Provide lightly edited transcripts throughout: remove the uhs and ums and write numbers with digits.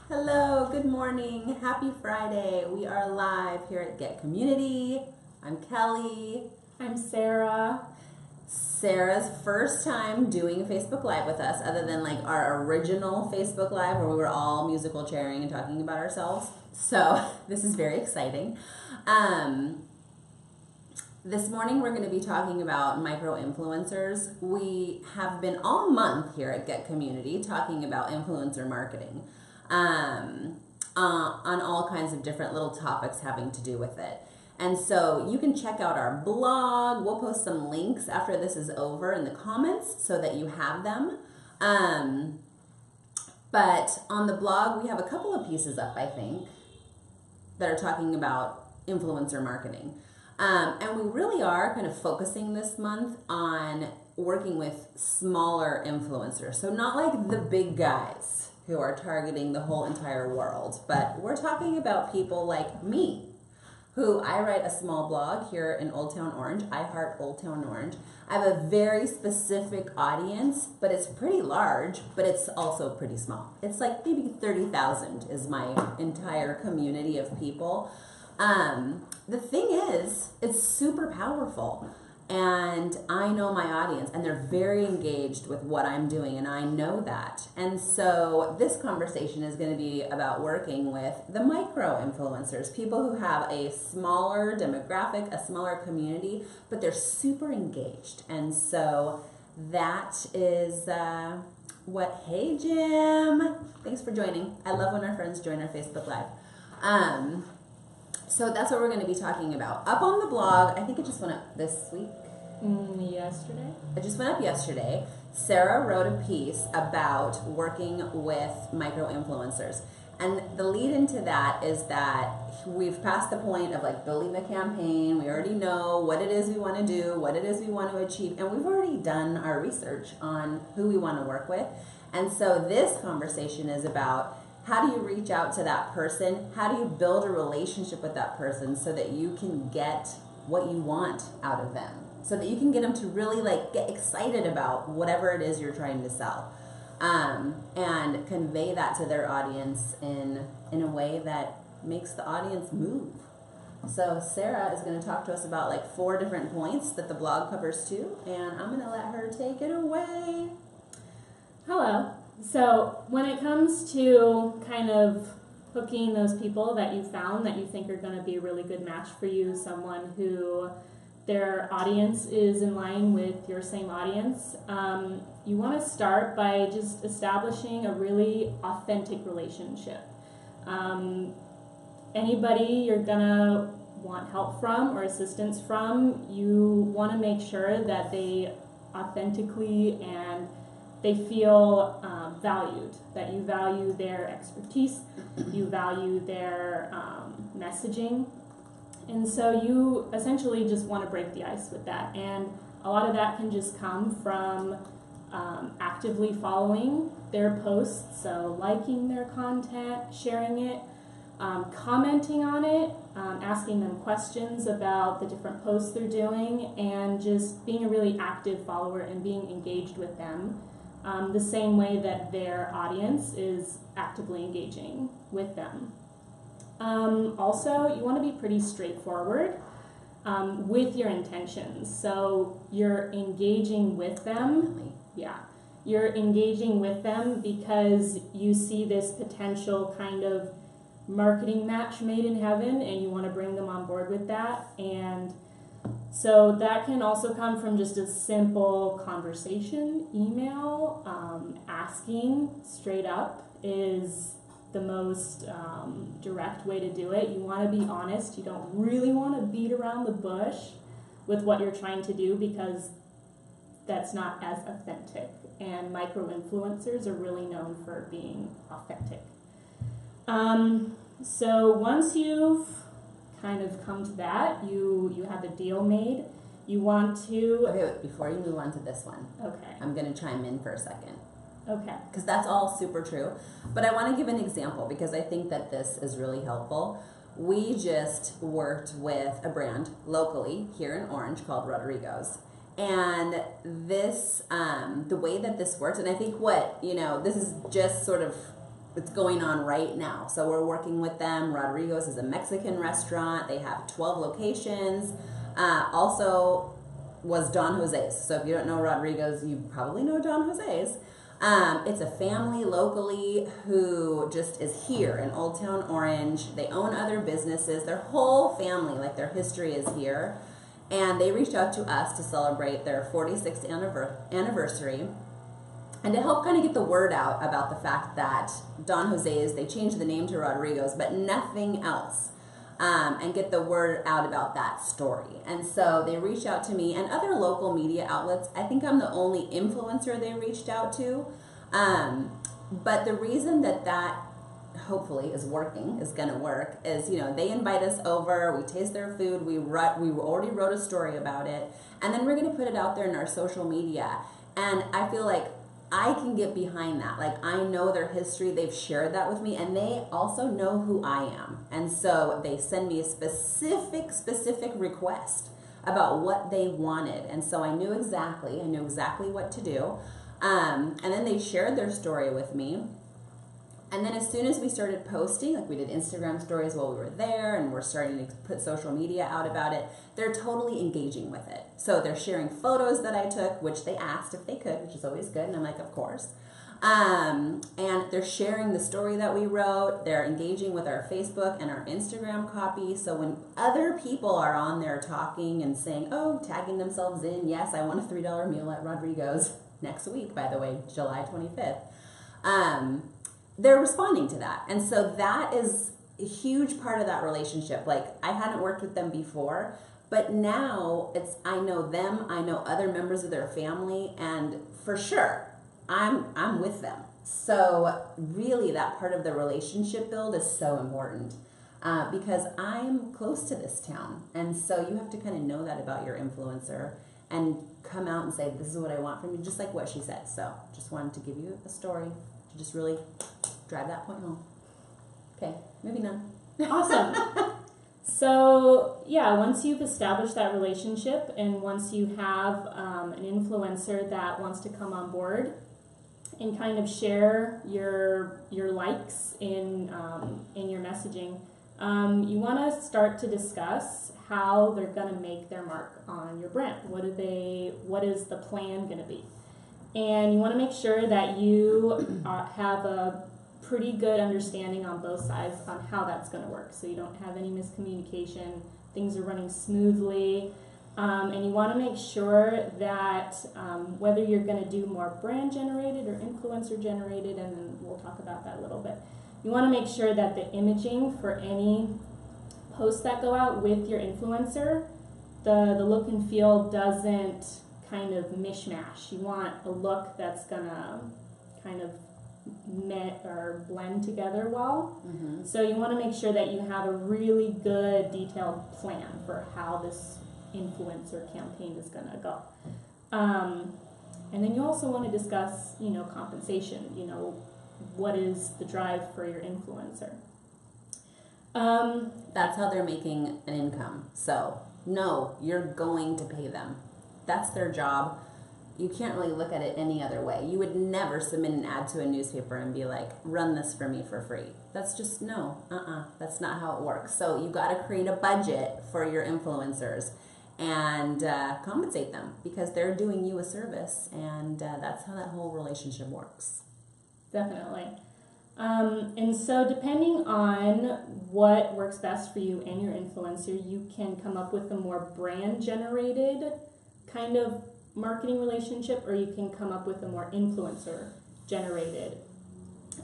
Hello, good morning, happy Friday. We are live here at Get Community. I'm Kelly. I'm Sarah. Sarah's first time doing a Facebook Live with us, other than like our original Facebook Live where we were all musical chairing and talking about ourselves. So this is very exciting. This morning we're going to be talking about micro-influencers. We have been all month here at Get Community talking about influencer marketing on all kinds of different little topics having to do with it. And so you can check out our blog. We'll post some links after this is over in the comments so that you have them. But on the blog, we have a couple of pieces up, I think, that are talking about influencer marketing. And we really are kind of focusing this month on working with smaller influencers. So not like the big guys who are targeting the whole entire world, but we're talking about people like me, who I write a small blog here in Old Town Orange. I heart Old Town Orange. I have a very specific audience, but it's pretty large, but it's also pretty small. It's like maybe 30,000 is my entire community of people. The thing is, it's super powerful. And I know my audience, and they're very engaged with what I'm doing, and I know that. And so this conversation is going to be about working with the micro influencers, people who have a smaller demographic, a smaller community, but they're super engaged. And so that is hey Jim, thanks for joining. I love when our friends join our Facebook Live. So that's what we're going to be talking about. Up on the blog, I think it just went up this week. Yesterday? It just went up yesterday. Sarah wrote a piece about working with micro-influencers. And the lead into that is that we've passed the point of like building the campaign. We already know what it is we want to do, what it is we want to achieve. And we've already done our research on who we want to work with. And so this conversation is about how do you reach out to that person? How do you build a relationship with that person so that you can get what you want out of them? So that you can get them to really like get excited about whatever it is you're trying to sell. And convey that to their audience in a way that makes the audience move. So Sarah is going to talk to us about like 4 different points that the blog covers too. And I'm going to let her take it away. Hello. So when it comes to kind of hooking those people that you found that you think are going to be a really good match for you, someone who their audience is in line with your same audience, you want to start by just establishing a really authentic relationship. Anybody you're going to want help from or assistance from, you want to make sure that they authentically and they feel valued, that you value their expertise, you value their messaging. And so you essentially just want to break the ice with that. And a lot of that can just come from actively following their posts, so liking their content, sharing it, commenting on it, asking them questions about the different posts they're doing, and just being a really active follower and being engaged with them. The same way that their audience is actively engaging with them. Also, you want to be pretty straightforward with your intentions. So you're engaging with them. Yeah, you're engaging with them because you see this potential kind of marketing match made in heaven, and you want to bring them on board with that. And so that can also come from just a simple conversation, email. Asking straight up is the most direct way to do it. You want to be honest. You don't really want to beat around the bush with what you're trying to do because that's not as authentic. And micro-influencers are really known for being authentic. So once you've kind of come to that, you have a deal made, you want to... Okay, wait, before you move on to this one, okay, I'm going to chime in for a second. Okay. Because that's all super true. But I want to give an example because I think that this is really helpful. We just worked with a brand locally here in Orange called Rodrigo's. And this, the way that this works, and I think what, this is just sort of it's going on right now. So we're working with them. Rodrigo's is a Mexican restaurant. They have 12 locations. Also was Don Jose's. So if you don't know Rodrigo's, you probably know Don Jose's. It's a family locally who just is here in Old Town Orange. They own other businesses. Their whole family, like their history is here. And they reached out to us to celebrate their 46th anniversary and to help kind of get the word out about the fact that Don Jose's, they changed the name to Rodrigo's, but nothing else. And get the word out about that story. And so they reached out to me and other local media outlets. I think I'm the only influencer they reached out to. But the reason that hopefully is going to work, is, they invite us over, we taste their food, we already wrote a story about it, and then we're going to put it out there in our social media. And I feel like I can get behind that. Like, I know their history, they've shared that with me, and they also know who I am. And so they send me a specific request about what they wanted. And so I knew exactly what to do. And then they shared their story with me. And then as soon as we started posting, like we did Instagram stories while we were there, and we're starting to put social media out about it, they're totally engaging with it. So they're sharing photos that I took, which they asked if they could, which is always good, and I'm like, of course. And they're sharing the story that we wrote. They're engaging with our Facebook and our Instagram copy. So when other people are on there talking and saying, tagging themselves in, yes, I want a $3 meal at Rodrigo's next week, by the way, July 25th. They're responding to that. And so that is a huge part of that relationship. Like, I hadn't worked with them before, but now I know them, I know other members of their family, and for sure, I'm with them. So really that part of the relationship build is so important, because I'm close to this town. And so you have to kind of know that about your influencer and come out and say, this is what I want from you, just like what she said. So just wanted to give you a story to just really drive that point home. Okay, moving on. Awesome. So yeah, once you've established that relationship and once you have an influencer that wants to come on board and kind of share your likes in your messaging, you want to start to discuss how they're going to make their mark on your brand. What is the plan going to be? And you want to make sure that you have a pretty good understanding on both sides on how that's going to work, so you don't have any miscommunication, things are running smoothly, and you want to make sure that whether you're going to do more brand generated or influencer generated, and then we'll talk about that a little bit, you want to make sure that the imaging for any posts that go out with your influencer, the look and feel doesn't kind of mishmash. You want a look that's gonna kind of blend together well. Mm-hmm. So you want to make sure that you have a really good detailed plan for how this influencer campaign is gonna go. And then you also want to discuss, compensation. What is the drive for your influencer? That's how they're making an income. So no, you're going to pay them. That's their job. You can't really look at it any other way. You would never submit an ad to a newspaper and be like, run this for me for free. That's just, that's not how it works. So you got to create a budget for your influencers and compensate them because they're doing you a service, and that's how that whole relationship works. Definitely. And so depending on what works best for you and your influencer, you can come up with a more brand generated kind of marketing relationship, or you can come up with a more influencer generated.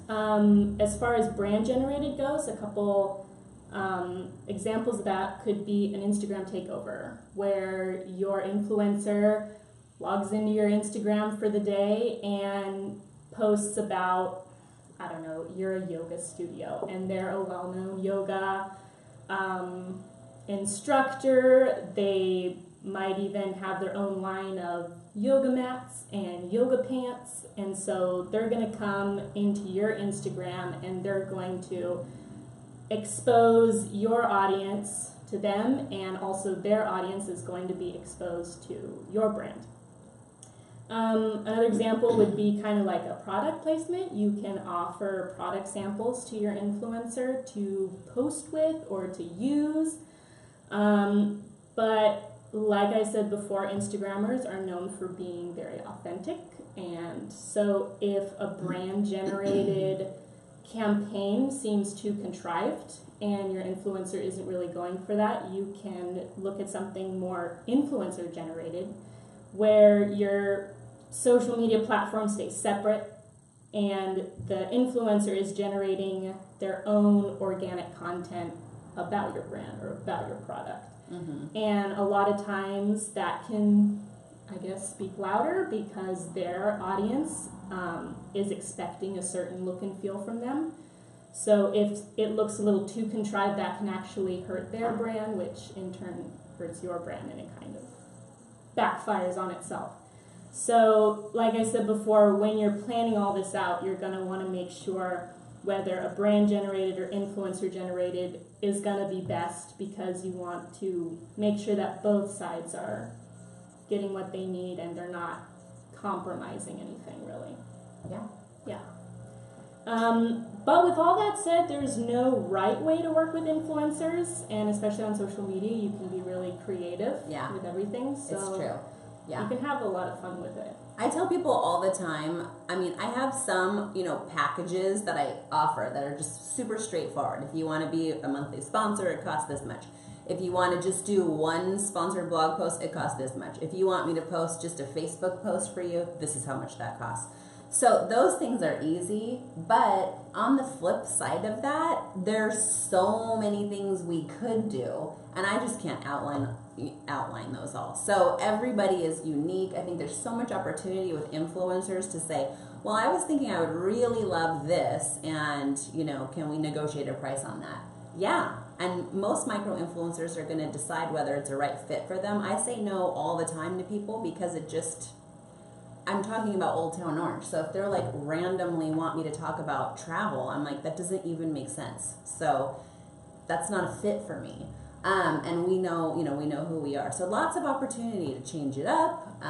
As far as brand generated goes, a couple examples of that could be an Instagram takeover, where your influencer logs into your Instagram for the day and posts about, you're a yoga studio and they're a well-known yoga instructor. They might even have their own line of yoga mats and yoga pants, and so they're going to come into your Instagram and they're going to expose your audience to them, and also their audience is going to be exposed to your brand. Another example would be kind of like a product placement. You can offer product samples to your influencer to post with or to use. But like I said before, Instagrammers are known for being very authentic. And so if a brand generated campaign seems too contrived and your influencer isn't really going for that, you can look at something more influencer generated where your social media platform stays separate and the influencer is generating their own organic content about your brand or about your product. Mm-hmm. And a lot of times that can, I guess, speak louder because their audience is expecting a certain look and feel from them. So if it looks a little too contrived, that can actually hurt their brand, which in turn hurts your brand, and it kind of backfires on itself. So like I said before, when you're planning all this out, you're going to want to make sure whether a brand generated or influencer generated is going to be best, because you want to make sure that both sides are getting what they need and they're not compromising anything, really. Yeah. Yeah. But with all that said, there's no right way to work with influencers, and especially on social media, you can be really creative with everything. So it's true. Yeah. You can have a lot of fun with it. I tell people all the time, I mean, I have some, packages that I offer that are just super straightforward. If you want to be a monthly sponsor, it costs this much. If you want to just do one sponsored blog post, it costs this much. If you want me to post just a Facebook post for you, this is how much that costs. So those things are easy, but on the flip side of that, there's so many things we could do, and I just can't outline those all. So everybody is unique. I think there's so much opportunity with influencers to say, well, I was thinking I would really love this, and can we negotiate a price on that? Yeah. And most micro influencers are going to decide whether it's a right fit for them. I say no all the time to people because I'm talking about Old Town Orange. So if they're like randomly want me to talk about travel, I'm like, that doesn't even make sense. So that's not a fit for me. And we know who we are. So lots of opportunity to change it up,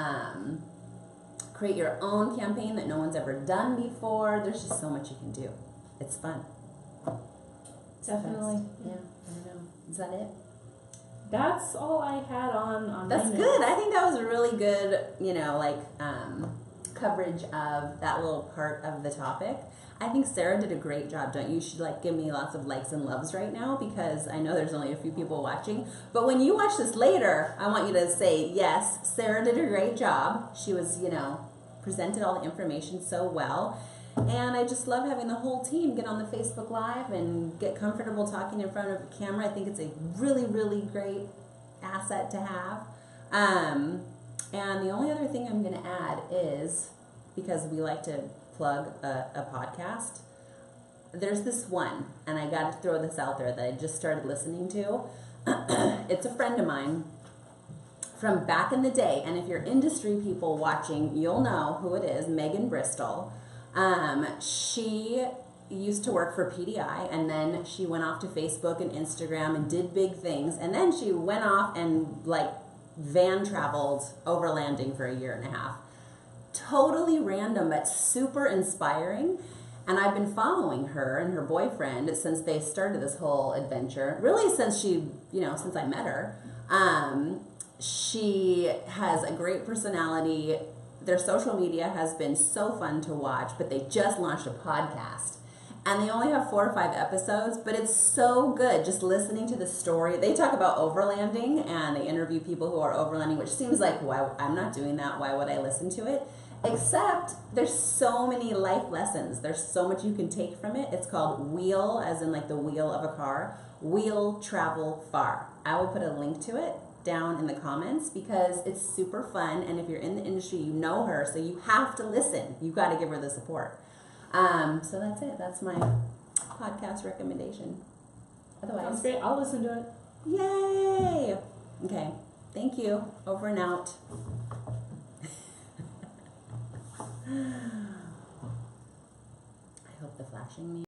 create your own campaign that no one's ever done before. There's just so much you can do. It's fun. Definitely. Yeah, I don't know. Is that it? That's all I had on That's my good. notes. I think that was a really good, coverage of that little part of the topic. I think Sarah did a great job, don't you? You should give me lots of likes and loves right now, because I know there's only a few people watching. But when you watch this later, I want you to say, yes, Sarah did a great job. She was, presented all the information so well. And I just love having the whole team get on the Facebook Live and get comfortable talking in front of a camera. I think it's a really, really great asset to have. And the only other thing I'm going to add is, because we like to plug a podcast, there's this one, and I got to throw this out there, that I just started listening to. It's a friend of mine from back in the day, and if you're industry people watching, you'll know who it is, Megan Bristol. She used to work for PDI, and then she went off to Facebook and Instagram and did big things, and then she went off and van traveled overlanding for 1.5 years. Totally random, but super inspiring. And I've been following her and her boyfriend since they started this whole adventure. Really since since I met her. She has a great personality. Their social media has been so fun to watch, but they just launched a podcast. And they only have 4 or 5 episodes, but it's so good just listening to the story. They talk about overlanding, and they interview people who are overlanding, which seems like, why I'm not doing that. Why would I listen to it? Except there's so many life lessons. There's so much you can take from it. It's called Wheel, as in the wheel of a car. Wheel Travel Far. I will put a link to it down in the comments because it's super fun. And if you're in the industry, you know her, so you have to listen. You've got to give her the support. So that's it. That's my podcast recommendation. Otherwise, Sounds great. I'll listen to it. Yay! Okay. Thank you. Over and out. I hope the flashing